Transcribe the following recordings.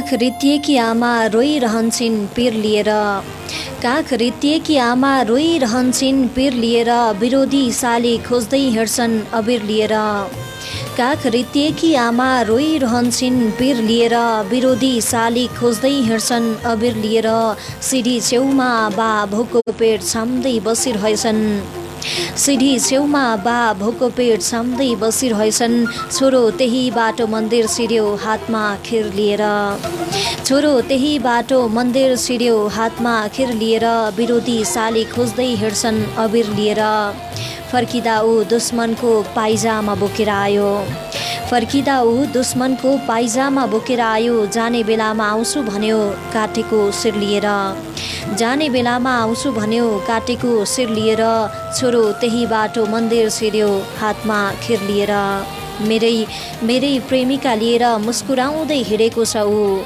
काख रित्तिएकी आमा रोइरहन्छन् पिर लिएर। काख रित्तिएकी आमा रोइरहन्छन् पिर लिएर, विरोधी साली खोज्दै हिँड्छन् अबिर लिएर। काख रित्तिएकी आमा रोइरहन्छन् पिर लिएर, विरोधी साली खोज्दै हिँड्छन् अबिर लिएर। सिडी छेउमा बा भोको पेट छाम्दै बसिरहेछन्। सिडी छेउमा बा भोको पेट छाम्दै बसिरहेछन्। छोरो त्यही बाटो मन्दिर सिर्यो हातमा खिर लिएर। छोरो त्यही बाटो मन्दिर सिर्यो हातमा खिर लिएर, विरोधी साली खोज्दै हिँड्छन् अबिर लिएर। फर्किँदा ऊ दुश्मनको पाइजामा बोकेर आयो। फर्किँदा ऊ दुश्मनको पाइजामा बोकेर आयो। जाने बेलामा आउँछु भन्यो काटेको शिर लिएर। जाने बेलामा आउँछु भन्यो काटेको शिर लिएर। छोरो त्यही बाटो मन्दिर सिर्यो हातमा खिर लिएर। मेरै प्रेमिका लिएर मुस्कुराउँदै हिँडेको छ ऊ।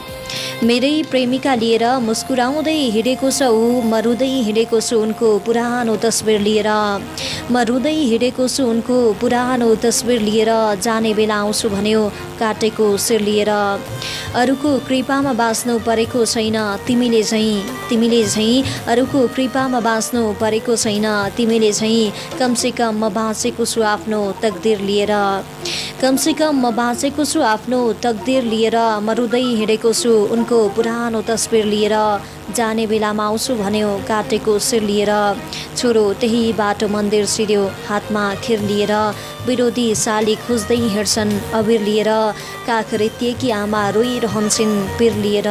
मेरै प्रेमिका लिएर मुस्कुराउँदै हिँडेको छ ऊ। म रुँदै हिँडेको छु उनको पुरानो तस्बिर लिएर। म रुँदै हिँडेको छु उनको पुरानो तस्बिर लिएर। जाने बेला आउँछु भन्यो काटेको शिर लिएर। अरूको कृपामा बाँच्नु परेको छैन तिमीले झैँ अरूको कृपामा बाँच्नु परेको छैन तिमीले झैँ। कमसेकम म बाँचेको छु आफ्नो तकदिर लिएर। कमसेकम म बाँचेको छु आफ्नो तकदिर लिएर। म रुँदै हिँडेको छु उनको पुरानो तस्बिर लिएर। जाने बेलामा आउँछु भन्यो काटेको शिर लिएर। छोरो त्यही बाटो मन्दिर सिर्यो हातमा खिर लिएर, विरोधी साली खोज्दै हिँड्छन् अबिर लिएर। काख रित्तिएकी आमा रोइरहन्छन् पिर लिएर।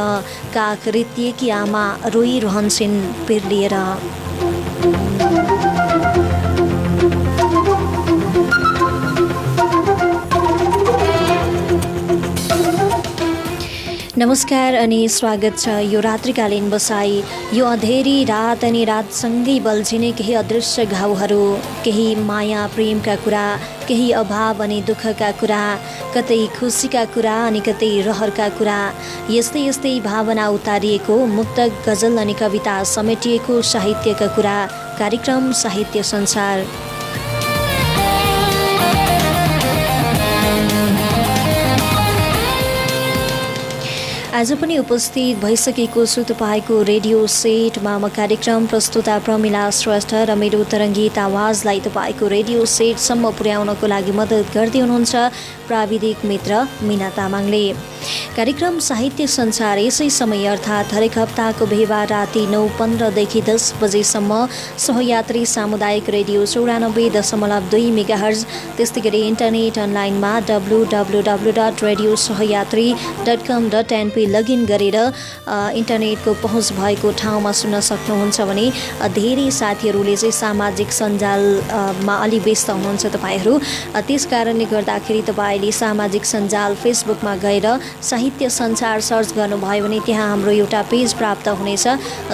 काख रित्तिएकी आमा रोइरहन्छन् पिर लिएर। नमस्कार अनि स्वागत छ यो रात्रिकालीन बसाई। यो अँधेरी रात अनि रातसँगै बल्झिने केही अदृश्य घाउहरू, केही माया प्रेमका कुरा, केही अभाव अनि दुःखका कुरा, कतै खुसीका कुरा अनि कतै रहरका कुरा। यस्तै यस्तै भावना उतारिएको मुक्तक, गजल अनि कविता समेटिएको साहित्यका कुरा। कार्यक्रम साहित्य संसार। आज पनि उपस्थित भइसकेको छु तपाईँको रेडियो सेटमा। म कार्यक्रम प्रस्तुता प्रमिला श्रेष्ठ र मेरो तरङ्गित आवाजलाई तपाईँको रेडियो सेटसम्म पुर्याउनको लागि मद्दत गर्दै हुनुहुन्छ प्राविधिक मित्र मिना तामाङले। कार्यक्रम साहित्य संसार यसै समय अर्थात् हरेक हप्ताको बिहिबार राति 9:15 देखि 10 बजेसम्म सहयात्री सामुदायिक रेडियो 94.2 मेगाहर्ज, त्यस्तै गरी इन्टरनेट अनलाइनमा www.radiosahayatri.com.np लगइन गरेर इन्टरनेटको पहुँच भएको ठाउँमा सुन्न सक्नुहुन्छ भने धेरै साथीहरूले चाहिँ सामाजिक सञ्जालमा अलि व्यस्त हुनुहुन्छ तपाईँहरू। त्यस कारणले गर्दाखेरि तपाईँले सामाजिक सञ्जाल फेसबुकमा गएर साहित्य संसार सर्च गर्नुभयो भने त्यहाँ हाम्रो एउटा पेज प्राप्त हुनेछ।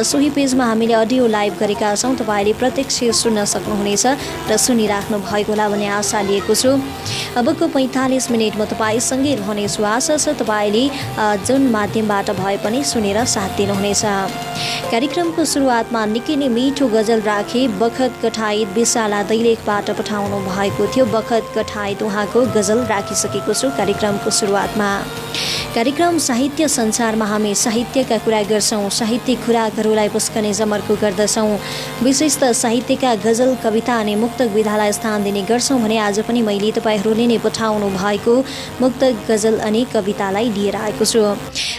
सोही पेजमा हामीले अडियो लाइभ गरेका छौँ, तपाईँले प्रत्यक्ष सुन्न सक्नुहुनेछ र सुनिराख्नु भएको होला भन्ने आशा लिएको छु। अबको 45 मिनट म तपाईँसँगै रहनेछु। आशा छ तपाईँले जुन माध्यमबाट भए पनि सुनेर साथ दिनुहुनेछ। कार्यक्रमको सुरुवातमा निकै नै मिठो गजल राखे बखत कठायत विशाला दैलेखबाट पठाउनु भएको थियो। बखत कठायत उहाँको गजल राखिसकेको छु कार्यक्रमको सुरुवातमा। कार्यक्रम साहित्य संसारमा हामी साहित्यका कुरा गर्छौँ, साहित्यिक खुराकहरूलाई पुस्कने जमर्को गर्दछौँ। विशेषतः साहित्यका गजल, कविता अनि मुक्तक विधालाई स्थान दिने गर्छौँ भने आज पनि मैले तपाईँहरूले नै पठाउनु भएको मुक्तक, गजल अनि कवितालाई लिएर आएको छु।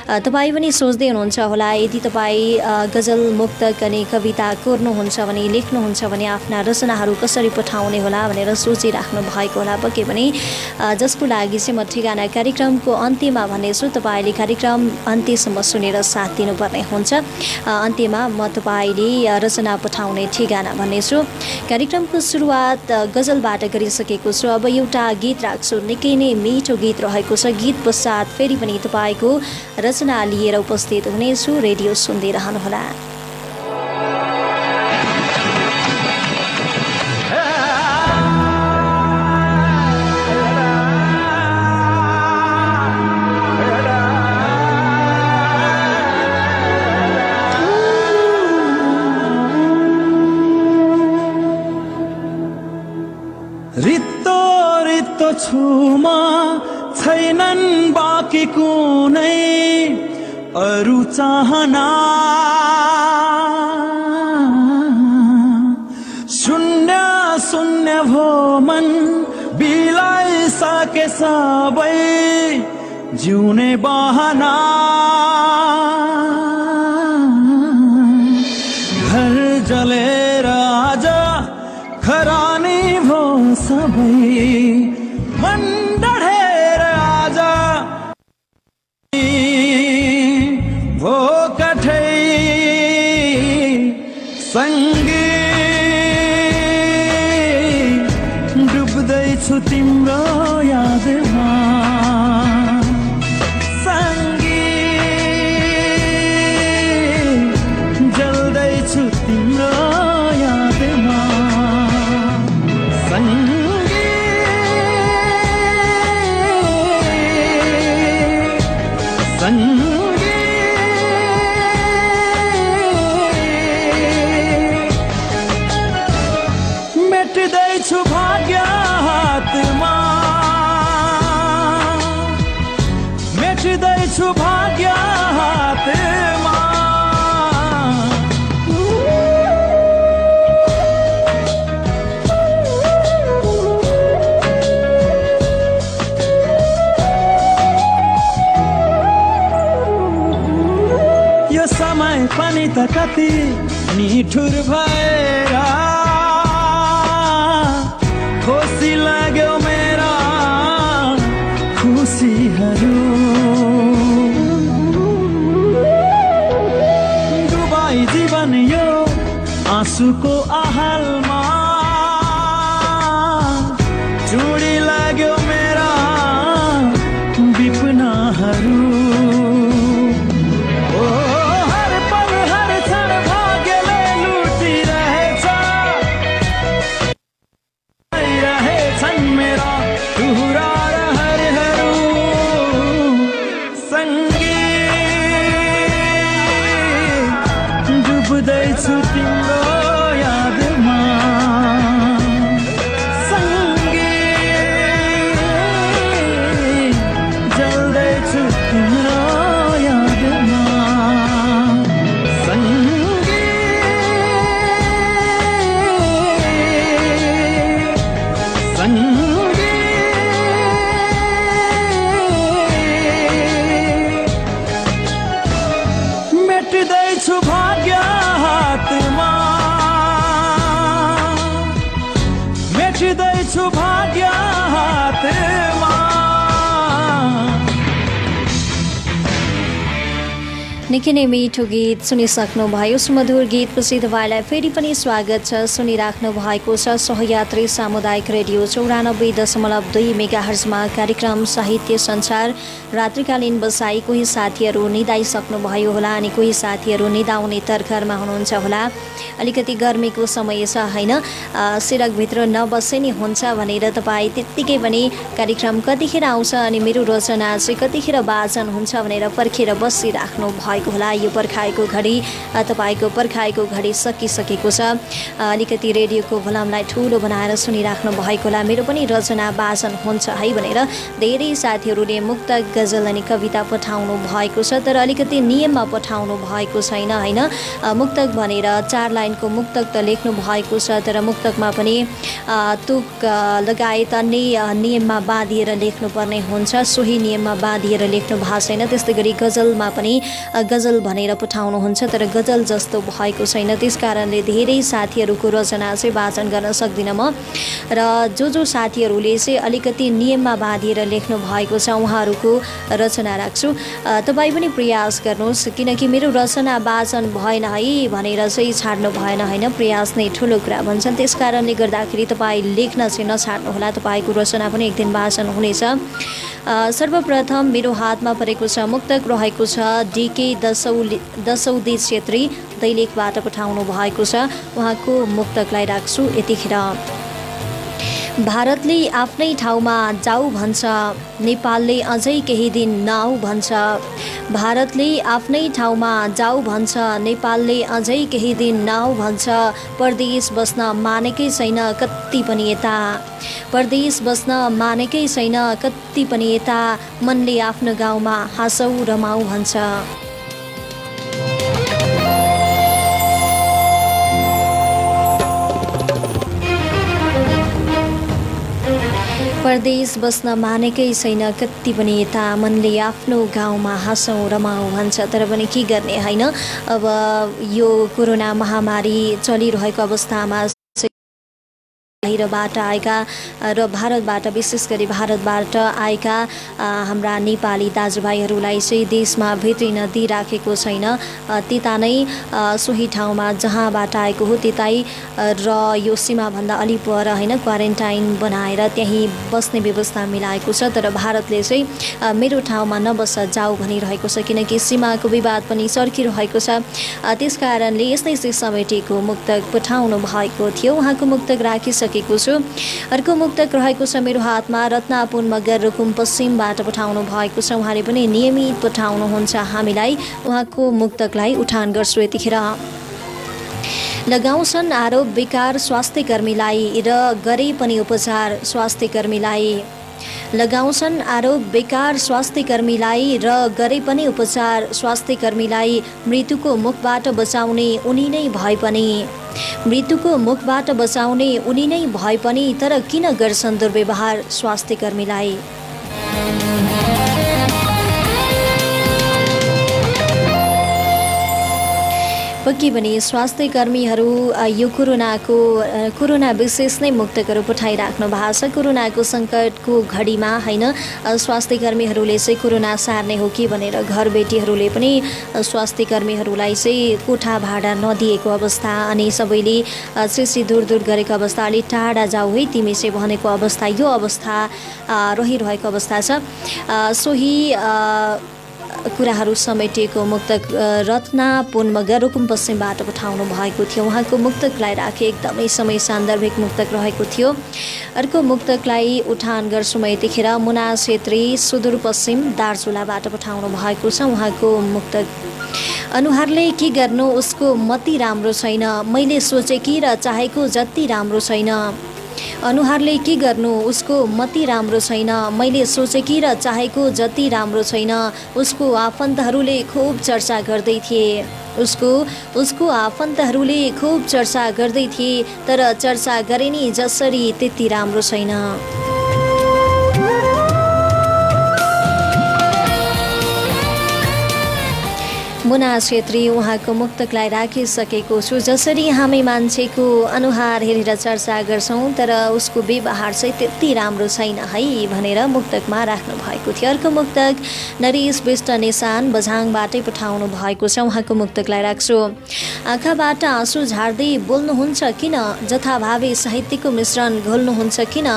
तपाईँ पनि सोच्दै हुनुहुन्छ होला, यदि तपाईँ गजल, मुक्तक अनि कविता कोर्नुहुन्छ भने, लेख्नुहुन्छ भने आफ्ना रचनाहरू कसरी पठाउने होला भनेर सोचिराख्नु भएको होला पक्कै पनि। जसको लागि चाहिँ म ठेगाना कार्यक्रमको अन्त्यमा भन्नेछु। तपाईँले कार्यक्रम अन्त्यसम्म सुनेर साथ दिनुपर्ने हुन्छ। अन्त्यमा म तपाईँले रचना पठाउने ठेगाना भन्नेछु। कार्यक्रमको सुरुवात गजलबाट गरिसकेको छु। अब एउटा गीत राख्छु, निकै नै मिठो गीत रहेको छ। गीत पश्चात फेरि पनि तपाईँको रचना लिएर उपस्थित हुनेछु। रेडियो सुन्दै रहनुहोला। रित्तो रित्तो छुमा छैनन् बाँकी कुनै, अरू चाहना शून्य शून्य भो मन बिलाइसके सबै जिउने बहाना घर जलेर आज खरानी भो सबै मन डढेर आज भो कठै सँगै डुब्दैछु तिम्रो यादमा सँगै जल्दैछु तिम्रो यादमा सँगै सँगै मेट्दैछु भाग्य हातमा मेट्दैछु भाग्य हातमा यो समय पनि त कति निठुर भएर खुसी लाग्यो मेरा खुसीहरू डुबाई जीवन यो आँसुको आहलमा चुडी लाग्यो मेरा विपनाहरू डुब्दैछु तिम्रो यादमा सँगै जल्दैछु तिम्रो यादमा सँगै सँगै मेट्दैछु भाग्य हातमा मेट्दैछु भाग्य हातमा निकै नै मिठो गीत सुनिसक्नु भयो। सुमधुर गीतपछि तपाईँलाई फेरि पनि स्वागत छ। सुनिराख्नु भएको छ सहयात्री सामुदायिक रेडियो 94.2 मेगाहर्जमा कार्यक्रम साहित्य संसार। रात्रिकालीन बसाई कोही साथीहरू निदाइसक्नु भयो होला अनि कोही साथीहरू निदाउने तर्खरमा हुनुहुन्छ होला। अलिकति गर्मीको समय छ होइन, सिरकभित्र नबसे नि हुन्छ भनेर तपाईँ त्यत्तिकै पनि कार्यक्रम कतिखेर आउँछ अनि मेरो रचना चाहिँ कतिखेर वाचन हुन्छ भनेर पर्खेर बसिराख्नु भएको होला। यो पर्खाएको घडी तपाईँको पर्खाएको घडी सकिसकेको छ। अलिकति रेडियोको भोल्युमलाई ठुलो बनाएर सुनिराख्नु भएको होला। मेरो पनि रचना वाचन हुन्छ है भनेर धेरै साथीहरूले मुक्तक गजल अनि कविता पठाउनु भएको छ, तर अलिकति नियममा पठाउनु भएको छैन होइन। मुक्तक भनेर 4 लाइनको मुक्तक त लेख्नु भएको छ, तर मुक्तकमा पनि तुक लगायत अन्य नियममा बाँधिएर लेख्नुपर्ने हुन्छ। सोही नियममा बाँधिएर लेख्नु भएको छैन। त्यस्तै गरी गजलमा पनि गजल भनेर पठाउनुहुन्छ, तर गजल जस्तो भएको छैन। त्यस कारणले धेरै साथीहरूको रचना चाहिँ वाचन गर्न सक्दिनँ म। र जो साथीहरूले चाहिँ अलिकति नियममा बाँधिएर लेख्नु भएको छ उहाँहरूको रचना राख्छु। तपाईँ पनि प्रयास गर्नुहोस्, किनकि मेरो रचना वाचन भएन है भनेर चाहिँ छाड्नु भएन होइन। प्रयास नै ठुलो कुरा भन्छन्। त्यस कारणले गर्दाखेरि तपाईँ लेख्न चाहिँ नछाड्नुहोला। तपाईँको रचना पनि एक दिन वाचन हुनेछ। सर्वप्रथम मेरो हातमा परेको छ मुक्तक रहेको छ DK दशौदी छेत्री दैलेखबाट पठाउनु भएको छ। उहाँको मुक्तकलाई राख्छु यतिखेर। भारतले आफ्नै ठाउँमा जाऊ भन्छ, नेपालले अझै केही दिन नाऊ भन्छ। भारतले आफ्नै ठाउँमा जाऊ भन्छ, नेपालले अझै केही दिन नाऊ भन्छ। परदेश बस्न मानेकै छैन कति पनि यता, परदेश बस्न मानेकै छैन कति पनि यता। मनले आफ्नो गाउँमा हाँसौ रमाऊ भन्छ। परदेश बस्न मानेकै छैन कति पनि यता मनले आफ्नो गाउँमा हाँसौँ रमाउँ भन्छ तर पनि के गर्ने होइन। अब यो कोरोना महामारी चलिरहेको अवस्थामा बाहिरबाट आएका र भारतबाट विशेष गरी भारतबाट आएका हाम्रा नेपाली दाजुभाइहरूलाई चाहिँ देशमा भित्रिन दिइराखेको छैन। त्यता नै सोही ठाउँमा जहाँबाट आएको हो त्यतै र यो सीमाभन्दा अलि पर होइन क्वारेन्टाइन बनाएर त्यहीँ बस्ने व्यवस्था मिलाएको छ। तर भारतले चाहिँ मेरो ठाउँमा नबस जाऊ भनिरहेको छ किनकि सीमाको विवाद पनि चर्किरहेको छ। त्यस कारणले यस्तै समेटेको मुक्तक पठाउनु भएको थियो। उहाँको मुक्तक राखिसकेको छु। अर्को मुक्तक रहेको छ मेरो हातमा रत्नापुन मगर रुकुम पश्चिमबाट पठाउनु भएको छ। उहाँले पनि नियमित पठाउनुहुन्छ हामीलाई। उहाँको मुक्तकलाई उठान गर्छु यतिखेर। लगाउँछन् आरोप बेकार स्वास्थ्य कर्मीलाई र गरे पनि उपचार स्वास्थ्य कर्मीलाई। लगाउँछन् आरोप बेकार स्वास्थ्य कर्मीलाई र गरे पनि उपचार स्वास्थ्य कर्मीलाई। मृत्युको मुखबाट बचाउने उनी नै भए पनि मृत्युको मुखबाट बचाउने उनी नै भए पनि तर किन गर्छन् दुर्व्यवहार स्वास्थ्य कर्मीलाई। पक्कै पनि स्वास्थ्य कर्मीहरू यो कोरोना विशेष नै मुक्तकहरू पठाइराख्नु भएको छ। कोरोनाको सङ्कटको घडीमा होइन स्वास्थ्य कर्मीहरूले चाहिँ कोरोना सार्ने हो कि भनेर घरबेटीहरूले पनि स्वास्थ्य कर्मीहरूलाई चाहिँ कोठा भाडा नदिएको अवस्था अनि सबैले चाहिँ दूर दूर गरेको अवस्था अलि टाढा जाऊ है तिमी चाहिँ भनेको अवस्था यो अवस्था रहिरहेको अवस्था छ। सोही कुराहरू समेटिएको मुक्तक रत्नापुन मगर रुकुम पश्चिमबाट पठाउनु भएको थियो। उहाँको मुक्तकलाई राखे एकदमै समय सान्दर्भिक मुक्तक रहेको थियो। अर्को मुक्तकलाई उठान गर्छु म यतिखेर। मुना छेत्री सुदूरपश्चिम दार्चुलाबाट पठाउनु भएको छ। उहाँको मुक्तक अनुहारले के गर्नु उसको मति राम्रो छैन मैले सोचेकी र चाहेको जति राम्रो छैन। अनुहारले के गर्नु उसको मति राम्रो छैन मैले सोचेकी र चाहेको जति राम्रो छैन। उसको आफन्तहरूले खुब चर्चा गर्दै थिए उसको आफन्तहरूले खुब चर्चा गर्दै थिए तर चर्चा गरे नि जसरी त्यति राम्रो छैन। मुना छेत्री उहाँको मुक्तकलाई राखिसकेको छु। जसरी हामी मान्छेको अनुहार हेरेर चर्चा गर्छौँ तर उसको व्यवहार चाहिँ त्यति राम्रो छैन है भनेर मुक्तकमा राख्नु भएको थियो। अर्को मुक्तक नरेश विष्ट निशान बझाङबाटै पठाउनु भएको छ। उहाँको मुक्तकलाई राख्छु। आँखाबाट आँसु झार्दै बोल्नुहुन्छ किन जथाभावी साहित्यको मिश्रण घोल्नुहुन्छ किन।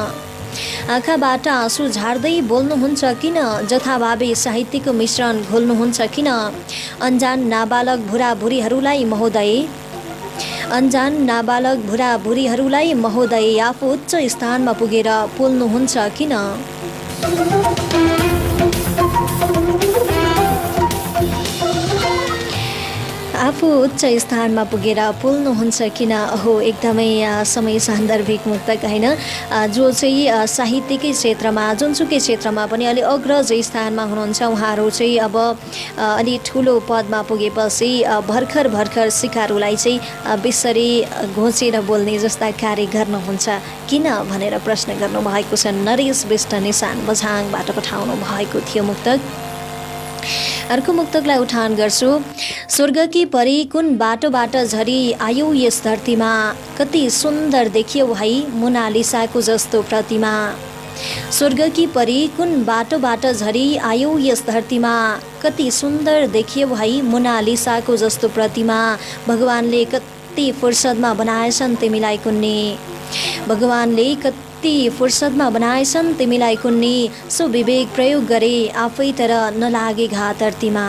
आँखाबाट आँसु झार्दै बोल्नुहुन्छ किन जथाभावी साहित्यको मिश्रण घोल्नुहुन्छ किन। अन्जान नाबालक भुराभुरीहरूलाई महोदय आफू उच्च स्थानमा पुगेर पोल्नुहुन्छ किन। आफू उच्च स्थानमा पुगेर पोल्नुहुन्छ किन। हो एकदमै समय सान्दर्भिक मुक्तक होइन जो चाहिँ साहित्यकै क्षेत्रमा जुनसुकै क्षेत्रमा पनि अलि अग्रज स्थानमा हुनुहुन्छ। उहाँहरू चाहिँ अब अलि ठुलो पदमा पुगेपछि भर्खर सिकारुलाई चाहिँ बेसरी घोचेर बोल्ने जस्ता कार्य गर्नुहुन्छ किन भनेर प्रश्न गर्नुभएको छ। नरेश विष्ट निशान बझाङबाट पठाउनु भएको थियो मुक्तक। अर्को मुक्तकलाई उठान गर्छु। स्वर्गकी परी कुन बाटोबाट झरी आयौ यस धरतीमा कति सुन्दर देखियो है मोनालिसाको जस्तो प्रतिमा। स्वर्गकी परी कुन बाटोबाट झरी आयौ यस धरतीमा कति सुन्दर देखियो है मोनालिसाको जस्तो प्रतिमा। भगवानले कति फुर्सदमा बनाएछन् तिमीलाई कुन्नी भगवानले कति फुर्सदमा बनाएछन् तिमीलाई कुन्नी। सो विवेक प्रयोग गरे आफै तर नलागे घात धरतीमा।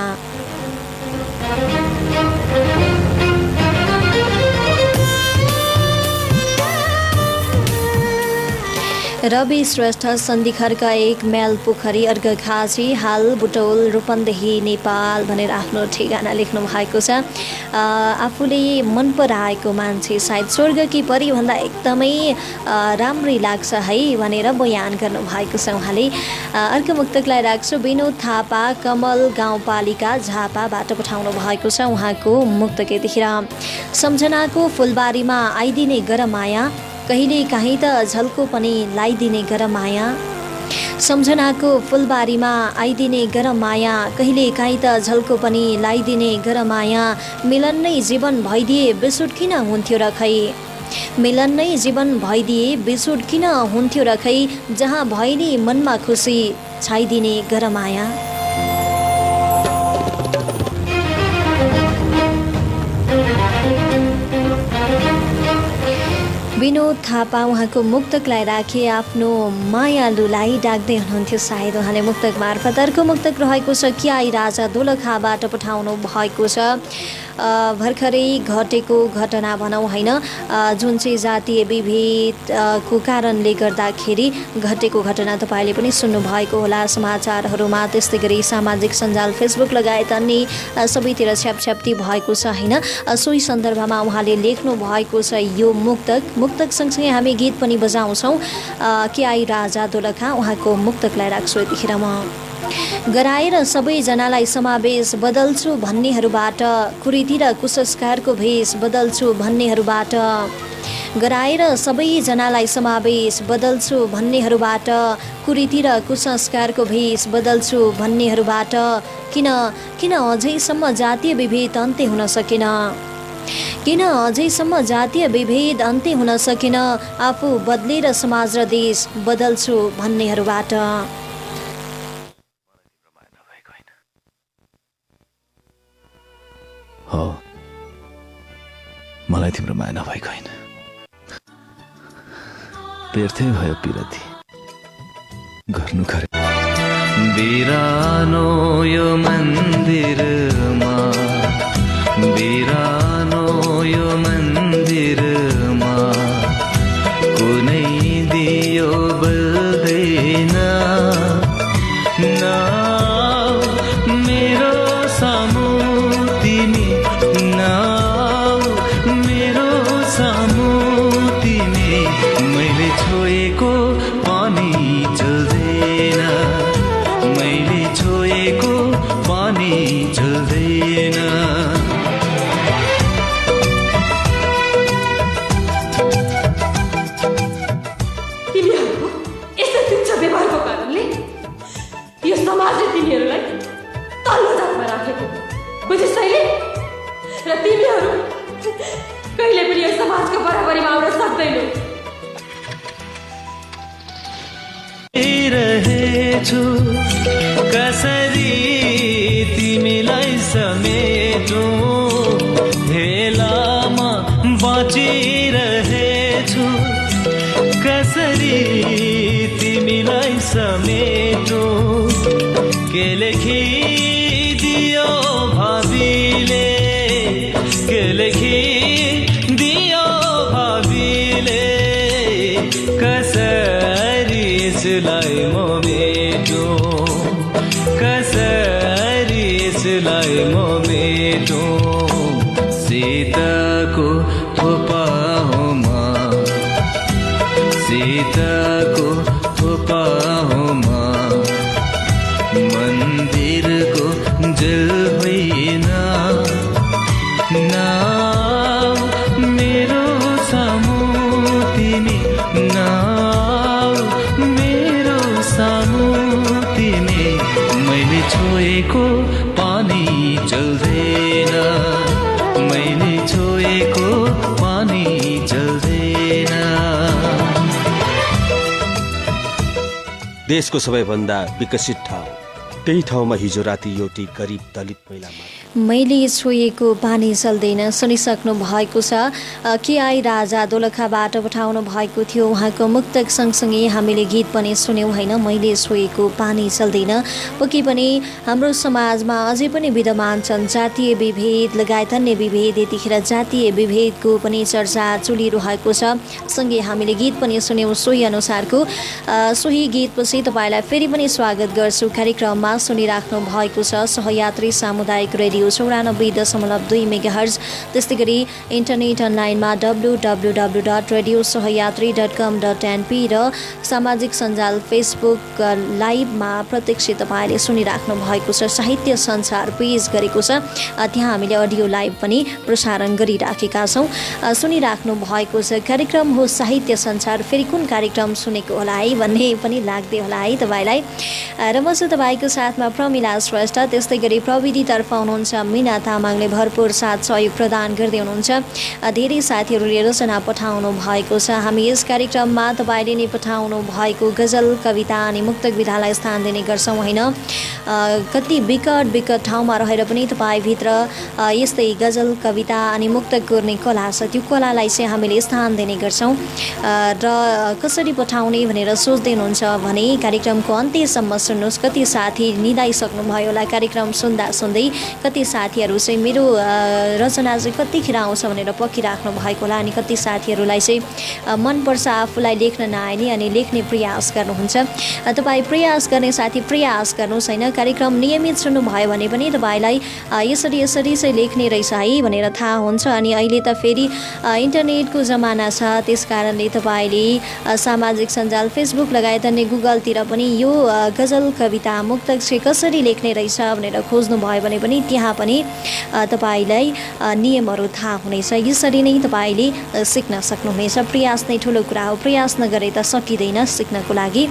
रवि श्रेष्ठ सन्धिखरका एक मेल पोखरी अर्घखाँची हाल बुटौल रूपन्देही नेपाल भनेर आफ्नो ठेगाना लेख्नु भएको छ। आफूले मन पराएको मान्छे सायद स्वर्गकी परी भन्दा एकदमै राम्रै लाग्छ है भनेर बयान गर्नुभएको छ उहाँले। अर्को मुक्तकलाई राख्छु। विनोद थापा कमल गाउँपालिका झापाबाट पठाउनु भएको छ। उहाँको मुक्तक यतिखेर। सम्झनाको फुलबारीमा आइदिने गरमाया कहिले काहीँ त झल्को पनि लाइदिने गर माया सम्झनाको फुलबारीमा आइदिने गर माया कहिले काहीँ त झल्को पनि लाइदिने गर माया मिलन नै जीवन भइदिए बिछोड किन हुन्थ्यो र खै मिलन नै जीवन भइदिए बिछोड किन हुन्थ्यो र खै जहाँ भए नि मनमा खुसी छाइदिने गर माया विनोद थापा उहाँको मुक्तकलाई राखे आफ्नो मायालुलाई डाक्दै हुनुहुन्थ्यो सायद उहाँले मुक्तक मार्फत अर्को मुक्तक रहेको छ किआई राजा दोलखाबाट पठाउनु भएको छ भर्खरै घटेको घटना भनौँ होइन जुन चाहिँ जातीय विभेदको कारणले गर्दाखेरि घटेको घटना तपाईँले पनि सुन्नुभएको होला समाचारहरूमा त्यस्तै गरी सामाजिक सञ्जाल फेसबुक लगायत अन्य सबैतिर छ्यापछ्याप्ती भएको छ होइन सोही सन्दर्भमा उहाँले लेख्नु भएको छ यो मुक्तक सँगसँगै हामी गीत पनि बजाउँछौँ केआई राजा दोलखा उहाँको मुक्तकलाई राख्छु यतिखेर म गराएर सबैजनालाई समावेश बदल्छु भन्नेहरूबाट कुरीति र कुसंस्कारको भेष बदल्छु भन्नेहरूबाट गराएर सबैजनालाई समावेश बदल्छु भन्नेहरूबाट कुरीति र कुसंस्कारको भेष बदल्छु भन्नेहरूबाट किन अझैसम्म जातीय विभेद अन्त्य हुन सकेन किन अझैसम्म जातीय विभेद अन्त्य हुन सकेन आफू बदलेर समाज र देश बदल्छु भन्नेहरूबाट हो मलाई तिम्रो माया नभएको होइन व्यर्थै भयो पिरती गर्नु खरे बिरानो यो मन्दिरमा बिरानो यो मन्दिरमा कुनै दियो बल्दैन मेरो सामु तिमी मेरो सामु तिमी मैले छोएको पानी चल्दैन मैले छोएको पानी चल्दैन तिमीहरूको यस्तो तुच्छ व्यवहारको कारणले यो समाजले तिमीहरूलाई तल्लो जातमा राखेको बुझिस् तैँले र तिमीहरू कहिले पनि यो समाजको बराबरीमा आउन सक्दैनौ रहेछु कसरी तिमीलाई समेटौँ हेलामा बाँचिरहेछु कसरी तिमीलाई समेटौँ के लेखिदियो भावीले के लेखिदियो भावीले कसरी यसलाई म मेटौँ कसरी यसलाई म मेटौँ सीताको थोपामा सीताको थोपामा मन्दिरको जल होइन मेरो सामु तिमी मेरो सामु तिमी मैले छोएको पानी चल्दैन मैले छोएको पानी चल्दैन देशको सबैभन्दा विकसित ठाउँ त्यही ठाउँमा हिजो राति एउटी गरिब दलित महिला मैले छोएको पानी चल्दैन सुनिसक्नु भएको छ केआई राजा दोलखाबाट पठाउनु भएको थियो उहाँको मुक्तक सँगसँगै हामीले गीत पनि सुन्यौँ होइन मैले छोएको पानी चल्दैन पक्कै पनि हाम्रो समाजमा अझै पनि विद्यमान छन् जातीय विभेद लगायत अन्य विभेद यतिखेर जातीय विभेदको पनि चर्चा चलिरहेको छ सँगै हामीले गीत पनि सुन्यौँ सोही अनुसारको सोही गीतपछि तपाईँलाई फेरि पनि स्वागत गर्छु कार्यक्रममा सुनिराख्नु भएको छ सहयात्री सामुदायिक रेडियो 94.2 मेगाहर्ज। त्यस्तै गरी इन्टरनेट अनलाइनमा www.radiosahayatri.com.np र सामाजिक सञ्जाल फेसबुक लाइभमा प्रत्यक्ष तपाईँले सुनिराख्नु भएको छ। साहित्य संसार पेज गरेको छ, त्यहाँ हामीले अडियो लाइभ पनि प्रसारण गरिराखेका छौँ। सुनिराख्नु भएको छ कार्यक्रम हो साहित्य संसार। फेरि कुन कार्यक्रम सुनेको होला है भन्ने पनि लाग्दै होला है तपाईँलाई। र म चाहिँ तपाईँको साथमा प्रमिला श्रेष्ठ। त्यस्तै गरी प्रविधितर्फ हुनुहुन्छ मिना तामाङले भरपूर साथ सहयोग प्रदान गर्दै हुनुहुन्छ। धेरै साथीहरूले रचना पठाउनु भएको छ। हामी यस कार्यक्रममा तपाईँले नै पठाउनु भएको गजल कविता अनि मुक्तक विधालाई स्थान दिने गर्छौँ होइन। कति विकट विकट ठाउँमा रहेर पनि तपाईँभित्र यस्तै गजल कविता अनि मुक्तक गर्ने कला छ, त्यो कलालाई चाहिँ हामीले स्थान दिने गर्छौँ। र कसरी पठाउने भनेर सोच्दै हुनुहुन्छ भने कार्यक्रमको अन्त्यसम्म सुन्नुहोस्। कति साथी निदाइसक्नुभयो होला कार्यक्रम सुन्दा सुन्दै। कति साथीहरू चाहिँ मेरो रचना चाहिँ कतिखेर आउँछ भनेर पर्खिराख्नु भएको होला अनि कति साथीहरूलाई चाहिँ मनपर्छ आफूलाई लेख्न नआइने अनि लेख्ने प्रयास गर्नुहुन्छ। तपाईँ प्रयास गर्ने साथी प्रयास गर्नुहोस् होइन। कार्यक्रम नियमित सुन्नुभयो भने पनि तपाईँलाई यसरी यसरी चाहिँ लेख्ने रहेछ है भनेर थाहा हुन्छ। अनि अहिले त फेरि इन्टरनेटको जमाना छ, त्यस कारणले तपाईँले सामाजिक सञ्जाल फेसबुक लगायत अन्य गुगलतिर पनि यो गजल कविता मुक्तक चाहिँ कसरी लेख्ने रहेछ भनेर खोज्नुभयो भने पनि त्यहाँ पनि तपाईँलाई नियमहरू थाहा हुनेछ। यसरी नै तपाईँले सिक्न सक्नुहुनेछ। प्रयास नै ठुलो कुरा हो, प्रयास नगरे त सकिँदैन सिक्नको लागि।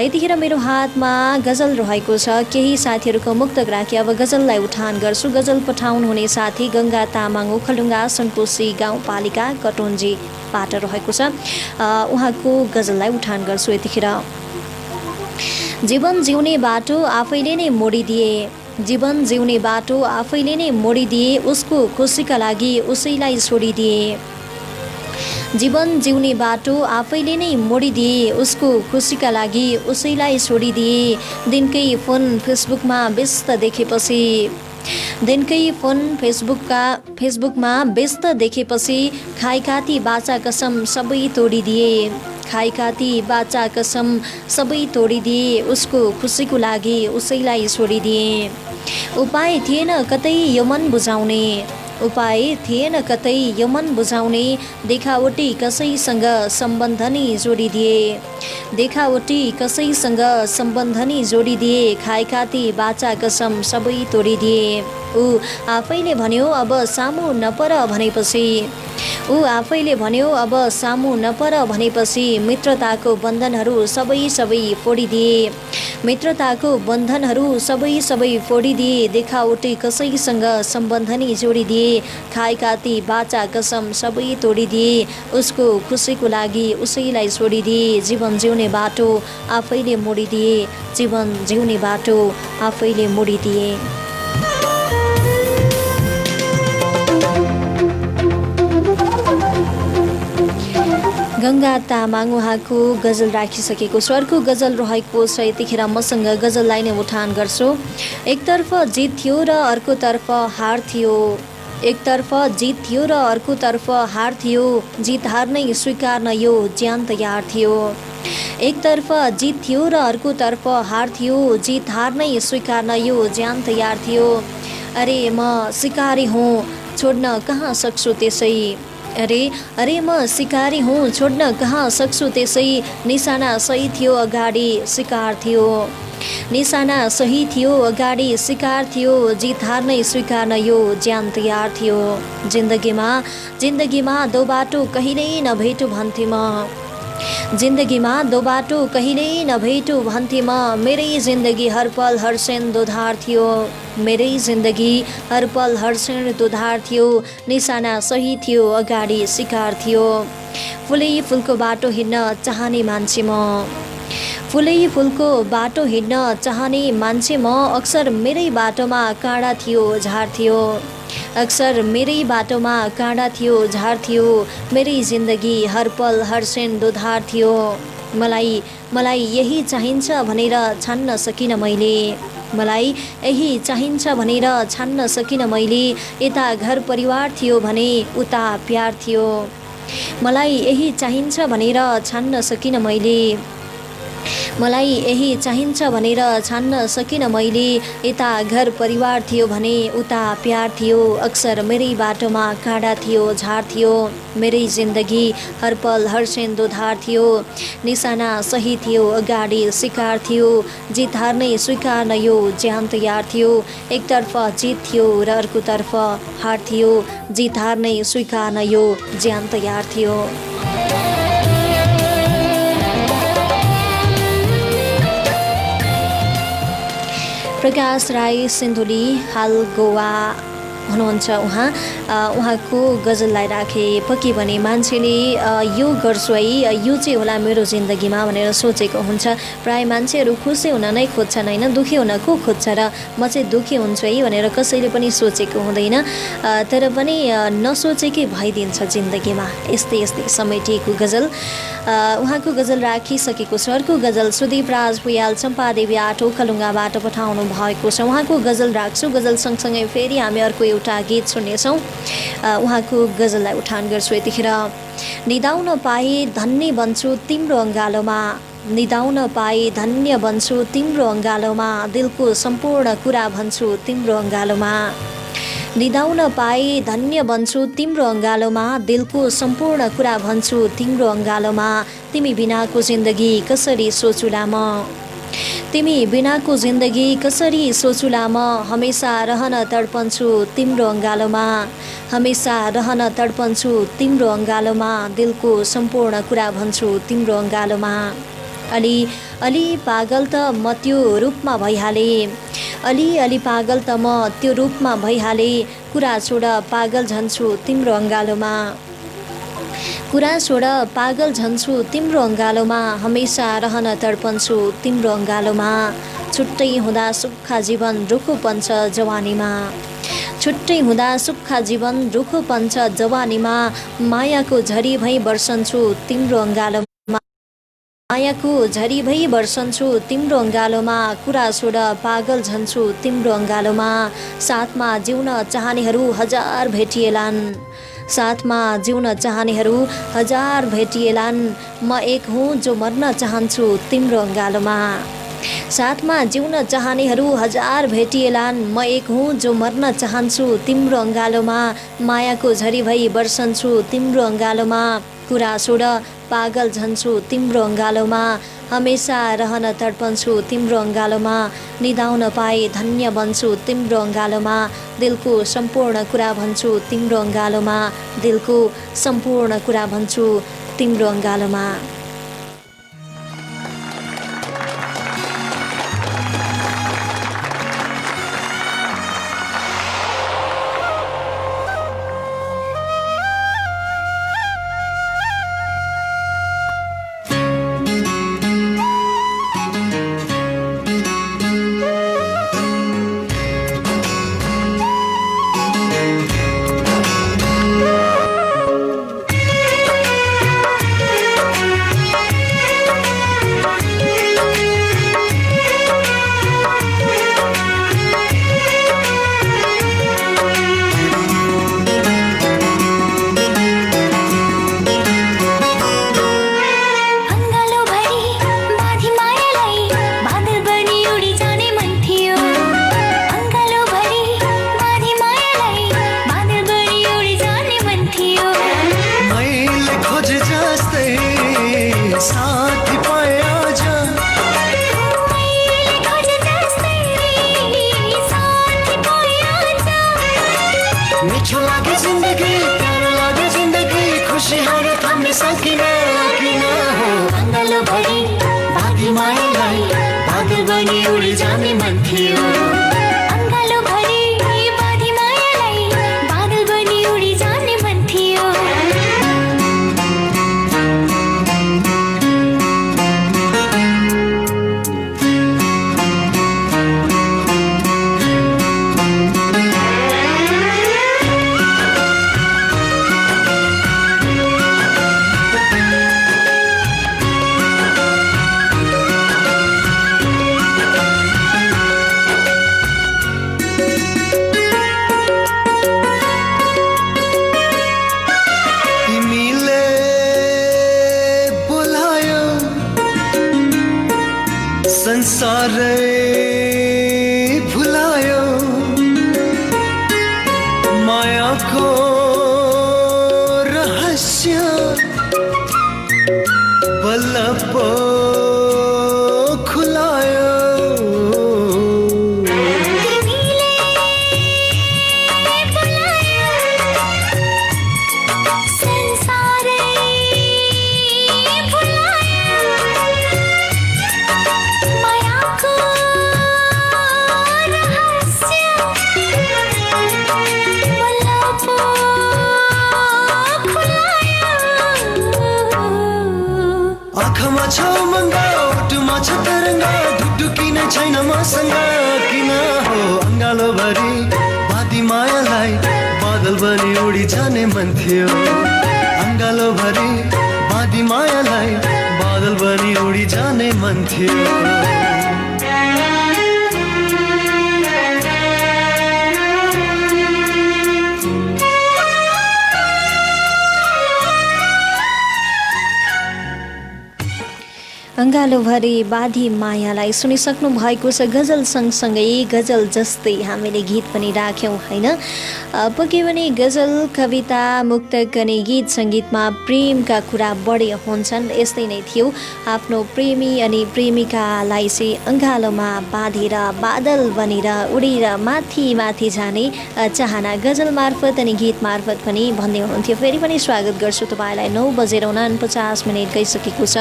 यतिखेर मेरो हातमा गजल रहेको छ। केही साथीहरूको मुक्तक राखेँ, अब गजललाई उठान गर्छु। गजल पठाउनुहुने साथी गङ्गा तामाङ ओखलढुङ्गा सुनकोशी गाउँपालिका कटुन्जीबाट रहेको छ। उहाँको गजललाई उठान गर्छु यतिखेर। जीवन जिउने बाटो आफैले नै मोडिदिए, जीवन जिउने बाटो आफैले नै मोडिदिए, उसको खुसीका लागि उसैलाई छोडिदिए। जीवन जिउने बाटो आफैले नै मोडिदिए, उसको खुसीका लागि उसैलाई छोडिदिए। दिनकै फोन फेसबुकमा व्यस्त देखेपछि, दिनकै फोन फेसबुकमा व्यस्त देखेपछि खाइखाती बाचा कसम सबै तोडिदिए, खाइखाती बाचा कसम सबै तोडिदिए। उसको खुसीको लागि उसैलाई छोडिदिए। उपाय थिएन कतै यो मन बुझाउने, उपाय थिएन कतै यो मन बुझाउने। देखावटी कसैसँग सम्बन्ध नै जोडिदिए, देखावटी कसैसँग सम्बन्ध नै जोडिदिए। खाइखाती बाचा कसम सबै तोडिदिए। ऊ आफैले भन्यो अब सामु नपर भनेपछि, ऊ आफैले भन्यो अब सामु नपर भनेपछि। मित्रताको बन्धनहरू सबै सबै फोडिदिए, मित्रताको बन्धनहरू सबै सबै फोडिदिए। देखावटी कसैसँग सम्बन्ध नै जोडिदिए। खाइखाती बाचा कसम सबै तोडिदिए। उसको खुसीको लागि उसैलाई छोडिदिए। जीवन जिउने बाटो आफैले मोडिदिए, जीवन जिउने बाटो आफैले मोडिदिए। गङ्गा तामाङ उहाँको गजल राखिसकेको स्वरको गजल रहेको छ। यतिखेर मसँग गजललाई नै उठान गर्छु। एकतर्फ जित थियो र अर्कोतर्फ हार थियो, एकतर्फ जित थियो र अर्कोतर्फ हार थियो। जित हार नै स्वीकार्न यो ज्यान तयार थियो। एकतर्फ जित थियो र अर्कोतर्फ हार थियो। जित हार नै स्वीकार्न यो ज्यान तयार थियो। अरे म सिकारी हुँ छोड्न कहाँ सक्छु त्यसै, अरे म सिकारी हुँ छोड्न कहाँ सक्छु त्यसै। निशाना सही थियो अगाडि शिकार थियो, निशाना सही थियो अगाडि शिकार थियो। जित हार नै स्वीकार्न यो ज्यान तयार थियो। जिन्दगीमा दो बाटो कहिल्यै नभेटो भन्थे म, जिन्दगीमा दो बाटो कहिल्यै नभेटो भन्थे म। मेरै जिन्दगी हर पल हर क्षण दोधार थियो, मेरै जिन्दगी हर पल हर क्षण दोधार थियो। निशाना सही थियो अगाडि शिकार थियो। फुलै फुलको बाटो हिँड्न चाहने मान्छे म, फुलै फुलको बाटो हिँड्न चाहने मान्छे म। अक्सर मेरै बाटोमा काँडा थियो झार थियो, अक्सर मेरै बाटोमा काँडा थियो झार थियो। मेरै जिन्दगी हर पल हर क्षण दोधार थियो। मलाई यही चाहिन्छ भनेर छान्न सकिनँ मैले, मलाई यही चाहिन्छ भनेर छान्न सकिनँ मैले। यता घर परिवार थियो भने उता प्यार थियो। मलाई यही चाहिन्छ भनेर छान्न सकिनँ मैले, मलाई यही चाहिन्छ भनेर छान्न सकिनँ मैले। यता घर परिवार थियो भने उता प्यार थियो। अक्सर मेरै बाटोमा काँडा थियो, झार थियो। मेरै जिन्दगी हर पल हर सेन्दुधार थियो। निशाना सही थियो, अगाडि शिकार थियो। जित हार्नै स्वीकार न यो ज्यान तयार थियो। एकतर्फ जित थियो र अर्कोतर्फ हार थियो। जित हार्नै स्वीकार न यो ज्यान तयार थियो। प्रकाश राई सिन्धुली हाल गोवा हुनुहुन्छ। उहाँको गजललाई राखे पक्की भने मान्छेले यो गर्छु है, यो चाहिँ होला मेरो जिन्दगीमा भनेर सोचेको हुन्छ। प्राय मान्छेहरू खुसी हुन नै खोज्छन् होइन, दुःखी हुन को खोज्छ र म चाहिँ दुःखी हुन्छु है भनेर कसैले पनि सोचेको हुँदैन। तर पनि नसोचेकै भइदिन्छ जिन्दगीमा। यस्तै यस्तै समेटिएको गजल उहाँको गजल राखिसकेको छ। अर्को गजल सुदीप राज भुयाल चम्पादेवी आठ ओखलुङ्गाबाट पठाउनु भएको छ। उहाँको गजल राख्छु। गजल सँगसँगै फेरि हामी अर्को एउटा गीत सुन्नेछौँ। उहाँको गजललाई उठान गर्छु यतिखेर। निदाउन पाए धन्य बन्छु तिम्रो अङ्गालोमा, निदाउन पाए धन्य बन्छु तिम्रो अङ्गालोमा, दिलको सम्पूर्ण कुरा भन्छु तिम्रो अङ्गालोमा। निदाउन पाए धन्य बन्छु तिम्रो अङ्गालोमा, दिलको सम्पूर्ण कुरा भन्छु तिम्रो अङ्गालोमा। तिमी बिनाको जिन्दगी कसरी सोचुला म, तिमी बिनाको जिन्दगी कसरी सोचुला म। हमेसा रहन तडपन्छु तिम्रो अङ्गालोमा, हमेसा रहन तडपन्छु तिम्रो अङ्गालोमा। दिलको सम्पूर्ण कुरा भन्छु तिम्रो अङ्गालोमा। अलि अलि पागल त म त्यो रूपमा भइहाले, अलि अलि पागल त म त्यो रूपमा भइहाले। कुरा छोड पागल झन्छु तिम्रो अङ्गालोमा, कुरा छोड पागल झन्छु तिम्रो अङ्गालोमा। हमेसा रहन तडपन्छु तिम्रो अङ्गालोमा। छुट्टै हुँदा सुक्खा जीवन रुखो पन्छ जवानीमा, छुट्टै हुँदा सुक्खा जीवन रुखो पन्छ जवानीमा। मायाको झरी भई बर्सन्छु तिम्रो अङ्गालोमा, मायाको झरी भई बर्सन्छु तिम्रो अङ्गालोमा। कुरा छोड पागल झन्छु तिम्रो अङ्गालोमा। साथमा जिउन चाहनेहरू हजार भेटिएलान्, साथमा जिउन चाहनेहरू हजार भेटिएलान्। म एक हुँ जो मर्न चाहन्छु तिम्रो अङ्गालोमा, साथमा जिउन चाहनेहरू हजार भेटिएलान्। म एक हुँ जो मर्न चाहन्छु तिम्रो अङ्गालोमा। मायाको झरी भई बर्सन्छु तिम्रो अङ्गालोमा। कुरा छोड पागल झन्छु तिम्रो अङ्गालोमा। हमेसा रहन तडपन्छु तिम्रो अङ्गालोमा। निदाउन पाए धन्य बन्छु तिम्रो अङ्गालोमा। दिलको सम्पूर्ण कुरा भन्छु तिम्रो अङ्गालोमा, दिलको सम्पूर्ण कुरा भन्छु तिम्रो अङ्गालोमा। संसारै भुलायो मायाको रहस्य बल्ल पो खुलायो आँखामा छ मङ्गा ओठमा छ तरङ्गा ढुकढुकी नै छैन मसँग किन हो अङ्गालोभरि बाँधी मायालाई बादल बनी उडी जाने मन थियो अङ्गालोभरि बाँधी मायालाई बादल बनी उडी जाने मन थियो अङ्गालोभरि बाँधी मायालाई सुनिसक्नु भएको छ। गजल सँगसँगै गजल जस्तै हामीले गीत पनि राख्यौँ होइन। पक्कै पनि गजल कविता मुक्तक अनि गीत सङ्गीतमा प्रेमका कुरा बढी हुन्छन्। यस्तै नै थियो आफ्नो प्रेमी अनि प्रेमिकालाई चाहिँ अङ्गालोमा बाँधेर बादल बनेर उडेर माथि माथि जाने चाहना गजल मार्फत अनि गीत मार्फत पनि भन्दै हुनुहुन्थ्यो। फेरि पनि स्वागत गर्छु तपाईँलाई। 9:49 गइसकेको छ।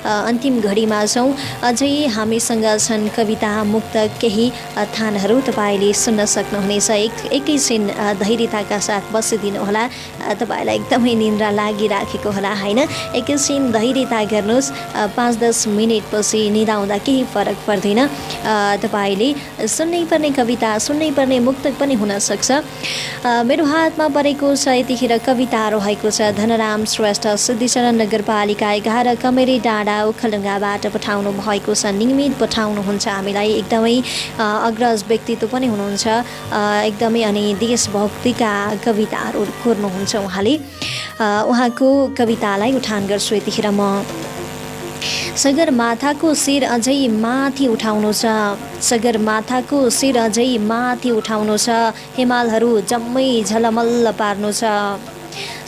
अन्तिम घडीमा छौँ। अझै हामीसँग छन् कविता मुक्तक केही थानहरू तपाईँले सुन्न सक्नुहुनेछ। एकैछिन धैर्यताका साथ बसिदिनुहोला। तपाईँलाई एकदमै निन्द्रा लागिराखेको होला होइन। एकैछिन धैर्यता गर्नुहोस्। 5-10 मिनटपछि निदाउँदा केही फरक पर्दैन। तपाईँले सुन्नै पर्ने कविता सुन्नै पर्ने मुक्तक पनि हुनसक्छ। मेरो हातमा परेको छ यतिखेर कविता रहेको छ। धनराम श्रेष्ठ सिद्धिचरण नगरपालिका 11 कमेरी डाँडा ओखलढुङ्गाबाट पठाउनु भएको छ। नियमित पठाउनुहुन्छ हामीलाई। एकदमै अग्रज व्यक्तित्व पनि हुनुहुन्छ एकदमै। अनि देशभक्तिका कविताहरू कोर्नुहुन्छ उहाँले। उहाँको कवितालाई उठान गर्छु यतिखेर म। सगरमाथाको शिर अझै माथि उठाउनु छ। सगरमाथाको शिर अझै माथि उठाउनु छ। हिमालहरू जम्मै झलमल्ल पार्नु छ।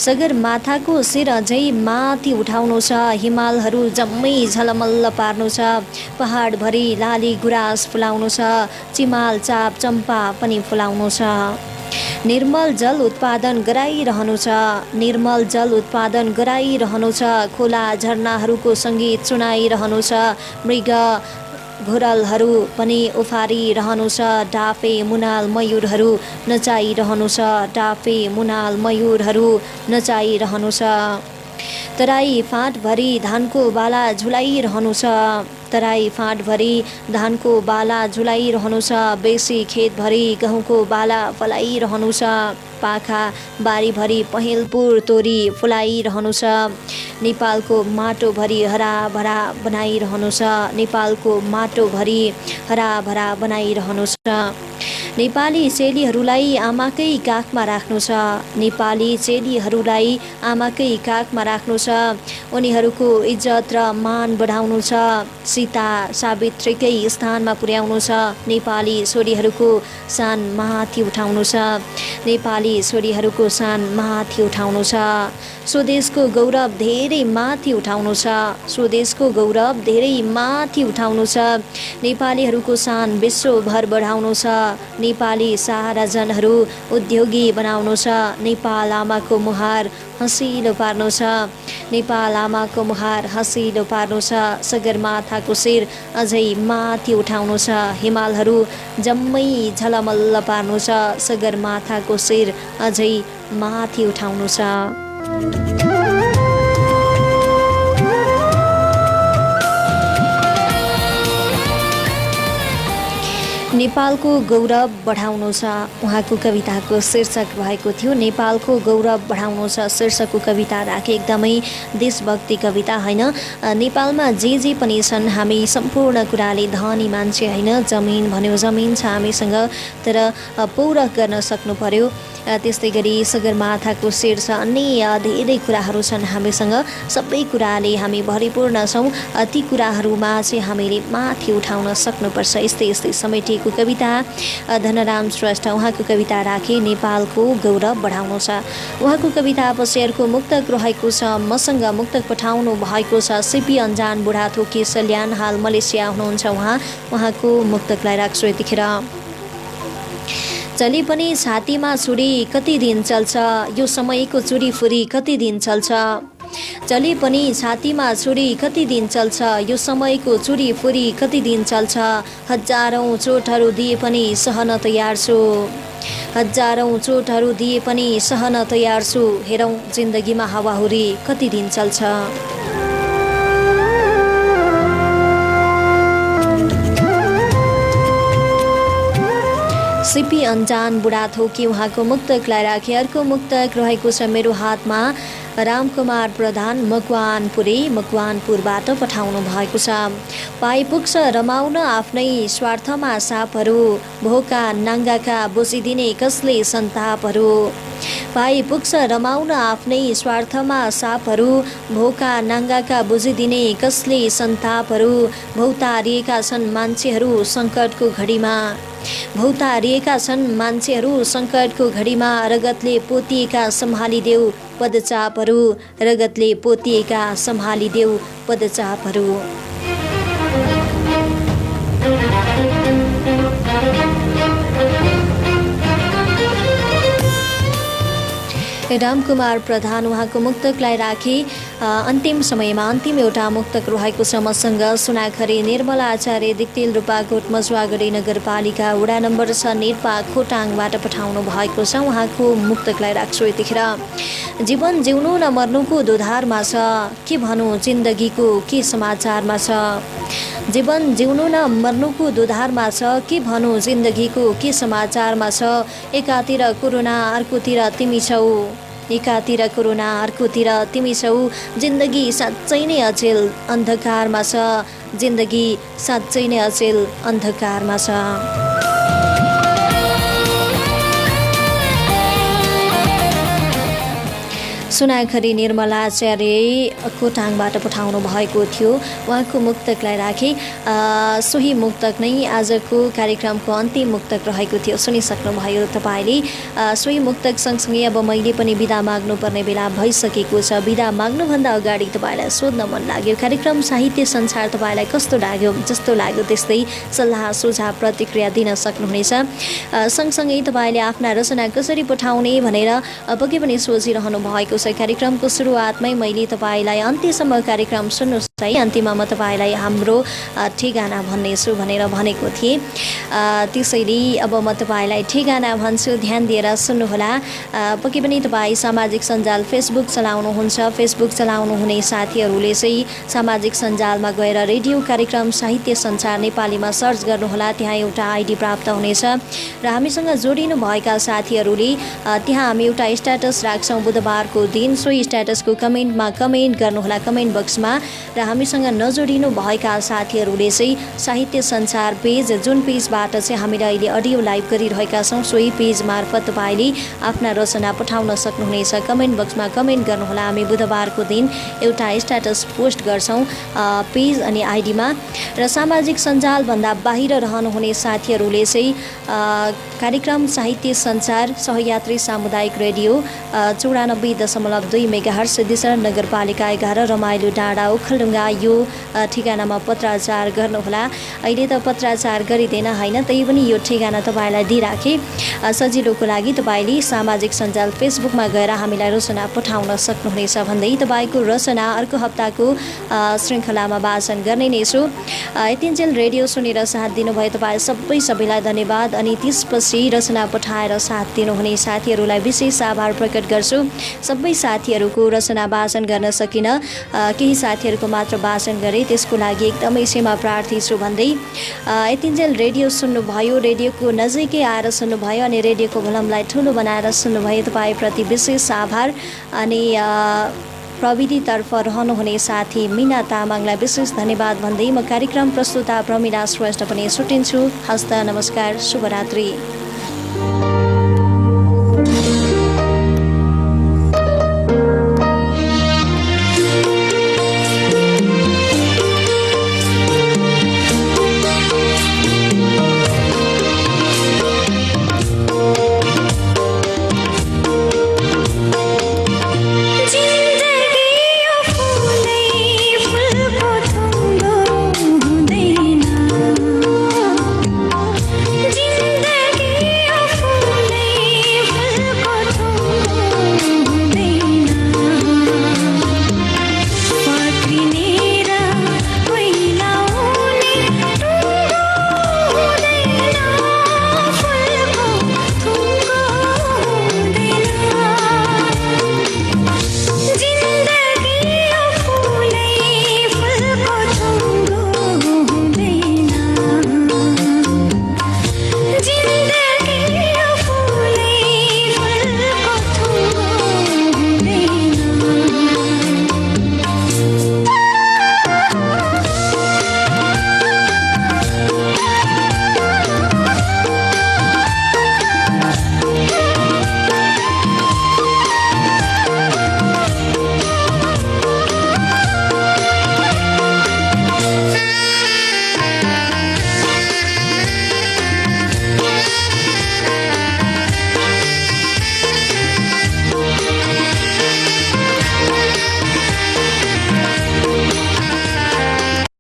सगरमाथाको शिर अझै माथि उठाउनु छ। हिमालहरू जम्मै झलमल्ल पार्नु छ। पहाडभरि लाली गुराँस फुलाउनु छ। चिमाल चाप चम्पा पनि फुलाउनु छ। निर्मल जल उत्पादन गराइरहनु छ। निर्मल जल उत्पादन गराइरहनु छ। खोला झरनाहरूको सङ्गीत सुनाइरहनु छ। मृग घोरलहरू पनि उफारिरहनु छ। डाफे मुनाल मयूरहरू नचाइरहनु छ। डाफे मुनाल मयूरहरू नचाइरहनु छ। तराई फाँटभरि धानको बाला झुलाइरहनु छ। तराई फाँटभरि धानको बाला झुलाइरहनु छ। बेसी खेतभरि गहुँको बाला फलाइरहनु छ। पाखा बारीभरि पहेँलपुर तोरी फुलाइरहनु छ। नेपालको माटोभरि हराभरा बनाइरहनु छ। नेपालको माटोभरि हराभरा बनाइरहनु छ। नेपाली चेलीहरूलाई आमाकै काखमा राख्नु छ। नेपाली चेलीहरूलाई आमाकै काखमा राख्नु छ। उनीहरूको इज्जत र मान बढाउनु छ। सीता सावित्रीकै स्थानमा पुर्याउनु छ। नेपाली छोरीहरूको सान माथि उठाउनु छ। नेपाली छोरीहरूको सान माथि उठाउनु छ। स्वदेशको गौरव धेरै माथि उठाउनु छ। स्वदेशको गौरव धेरै माथि उठाउनु छ। नेपालीहरूको सान विश्वभर बढाउनु छ। नेपाली सारा जनहरू उद्योगी बनाउनु छ। नेपाल आमाको मुहार हँसिलो पार्नु छ। नेपाल आमाको मुहार हँसिलो पार्नु छ। सगरमाथाको शिर अझै माथि उठाउनु छ। हिमालहरू जम्मै झलमल्ल पार्नु छ। सगरमाथाको शिर अझै माथि उठाउनु छ। नेपाल नेपालको गौरव बढाउनु छ उहाँको कविताको शीर्षक भएको थियो। नेपालको गौरव बढाउनु छ शीर्षकको कविता राखे। एकदमै देशभक्ति कविता होइन। नेपालमा जे पनि छन् हामी सम्पूर्ण कुराले धनी मान्छे होइन। जमिन भन्यो जमिन छ हामीसँग, तर पौरख गर्न सक्नु पर्यो। त्यस्तै गरी सगरमाथाको शेर छ। अन्य धेरै कुराहरू छन् हामीसँग। सबै कुराले हामी भरिपूर्ण छौँ। ती कुराहरूमा चाहिँ हामीले माथि उठाउन सक्नुपर्छ। यस्तै यस्तै समेटिएको कविता धनराम श्रेष्ठ उहाँको कविता राखे। नेपालको गौरव बढाउनु छ। उहाँको कवितापछि अर्को मुक्तक रहेको छ। मसँग मुक्तक पठाउनु भएको छ सिपी अन्जान बुढाथोकी सल्यान, हाल मलेसिया हुनुहुन्छ उहाँको मुक्तकलाई राख्छु यतिखेर। चली पनि छातीमा छुरी कति दिन चल्छ, यो समयको चुरी फुरी कति दिन चल्छ। चली पनि छातीमा छुरी कति दिन चल्छ, यो समयको चुरी फुरी कति दिन चल्छ। हजारौँ चोटहरू दिए पनि सहन तयार छु, हजारौँ चोटहरू दिए पनि सहन तयार छु। हेरौँ जिन्दगीमा हावाहुरी कति दिन चल्छ। सिपी अन्जान बुढाथोकी उहाँको मुक्तकलाई राखे। अर्को मुक्तक रहेको छ मेरो हातमा। रामकुमार प्रधान मकवानपुरबाट पठाउनु भएको छ। पाइपुग्छ रमाउन आफ्नै स्वार्थमा सापहरू, भोका नाङ्गाका बुझिदिने कसले सन्तापहरू। पाइपुग्छ रमाउन आफ्नै स्वार्थमा सापहरू, भोका नाङ्गाका बुझिदिने कसले सन्तापहरू। भौतारिएका छन् मान्छेहरू सङ्कटको घडीमा, भौतारिएका छन् मान्छेहरू सङ्कटको घडीमा। रगतले पोतिएका सम्हालिदेऊ पदचापहरू, रगतले पोतिएका सम्हालिदेऊ पदचापहरू। रामकुमार प्रधान उहाँको मुक्तकलाई राखे। अन्तिम समयमा अन्तिम एउटा मुक्तक रहेको छ मसँग। सुनाखरी निर्मला आचार्य दिक्तेल रूपाकोट मजुवागढी नगरपालिका वडा नम्बर 6 निर्पा खोटाङबाट पठाउनु भएको छ। उहाँको मुक्तकलाई राख्छु यतिखेर। जीवन जिउनु न मर्नुको दोधारमा छ, के भनौँ जिन्दगीको के समाचारमा छ। जीवन जिउनु न मर्नुको दोधारमा छ, के भनौँ जिन्दगीको के समाचारमा छ। एकातिर कोरोना अर्कोतिर तिमी छौ, एकातिर कोरोना अर्कोतिर तिमी छौ। जिन्दगी साँच्चै नै अचेल अन्धकारमा छ, जिन्दगी साँच्चै नै अचेल अन्धकारमा छ। सुनाखरी निर्मला आचार्य खोटाङबाट पठाउनु भएको थियो। उहाँको मुक्तकलाई राखे। सोही मुक्तक नै आजको कार्यक्रमको अन्तिम मुक्तक रहेको थियो। सुनिसक्नुभयो तपाईँले। सोही मुक्तक सँगसँगै अब मैले पनि बिदा माग्नुपर्ने बेला भइसकेको छ। बिदा माग्नुभन्दा अगाडि तपाईँलाई सोध्न मन लाग्यो, कार्यक्रम साहित्य संसार तपाईँलाई कस्तो लाग्यो? जस्तो लाग्यो त्यस्तै सल्लाह सुझाव प्रतिक्रिया दिन सक्नुहुनेछ। सँगसँगै तपाईँले आफ्ना रचना कसरी पठाउने भनेर पक्कै पनि सोचिरहनु भएको छ। कार्यक्रमको सुरुवातमै मैले तपाईँलाई अन्त्यसम्म कार्यक्रम सुन्नुहोस् है, अन्त्यमा म तपाईँलाई हाम्रो ठेगाना भन्नेछु भनेर भनेको थिएँ। त्यसैले अब म तपाईँलाई ठेगाना भन्छु, ध्यान दिएर सुन्नुहोला। पक्कै पनि तपाईँ सामाजिक सञ्जाल फेसबुक चलाउनुहुन्छ। फेसबुक चलाउनुहुने साथीहरूले चाहिँ सामाजिक सञ्जालमा गएर रेडियो कार्यक्रम साहित्य संसार नेपालीमा सर्च गर्नुहोला। त्यहाँ एउटा आइडी प्राप्त हुनेछ र हामीसँग जोडिनु भएका साथीहरूले त्यहाँ हामी एउटा स्ट्याटस राख्छौँ बुधबारको दिन। सोही स्ट्याटसको कमेन्टमा कमेन्ट गर्नुहोला कमेन्ट बक्समा। र हामीसँग नजोडिनु भएका साथीहरूले चाहिँ साहित्य संसार पेज, जुन पेजबाट चाहिँ हामीले अहिले अडियो लाइभ गरिरहेका छौँ, सोही पेज मार्फत तपाईँले आफ्ना रचना पठाउन सक्नुहुनेछ। कमेन्ट बक्समा कमेन्ट गर्नुहोला। हामी बुधबारको दिन एउटा स्ट्याटस पोस्ट गर्छौँ पेज अनि आइडीमा। र सामाजिक सञ्जालभन्दा बाहिर रहनुहुने साथीहरूले चाहिँ कार्यक्रम साहित्य संसार सहयात्री सामुदायिक रेडियो 94.2 मेगाहर्ज सिद्धेश्वर नगरपालिका 11 रमाइलो डाँडा ओखलढुङ्गा यो ठेगानामा पत्राचार गर्नुहोला। अहिले त पत्राचार गरिँदैन होइन, तै पनि यो ठेगाना तपाईँलाई दिइराखेँ। सजिलोको लागि तपाईँले सामाजिक सञ्जाल फेसबुकमा गएर हामीलाई रचना पठाउन सक्नुहुनेछ भन्दै तपाईँको रचना अर्को हप्ताको श्रृङ्खलामा वाचन गर्ने नै छु। यतिन्जेल रेडियो सुनेर साथ दिनुभयो तपाईँ सबैलाई धन्यवाद। अनि त्यसपछि रचना पठाएर साथ दिनुहुने साथीहरूलाई विशेष आभार प्रकट गर्छु। सबै साथीहरूको रचना वाचन गर्न सकिन, केही साथीहरूको मात्र मात्र वाचन गरेँ, त्यसको लागि एकदमै क्षमा प्रार्थी छु भन्दै यतिन्जेल रेडियो सुन्नुभयो, रेडियोको नजिकै आएर सुन्नुभयो अनि रेडियोको भोल्युमलाई ठुलो बनाएर सुन्नुभयो, तपाईँप्रति विशेष आभार। अनि प्रविधितर्फ रहनुहुने साथी मिना तामाङलाई विशेष धन्यवाद भन्दै म कार्यक्रम प्रस्तुता प्रमिला श्रेष्ठ पनि छुट्टिन्छु। हस्त, नमस्कार, शुभरात्रि।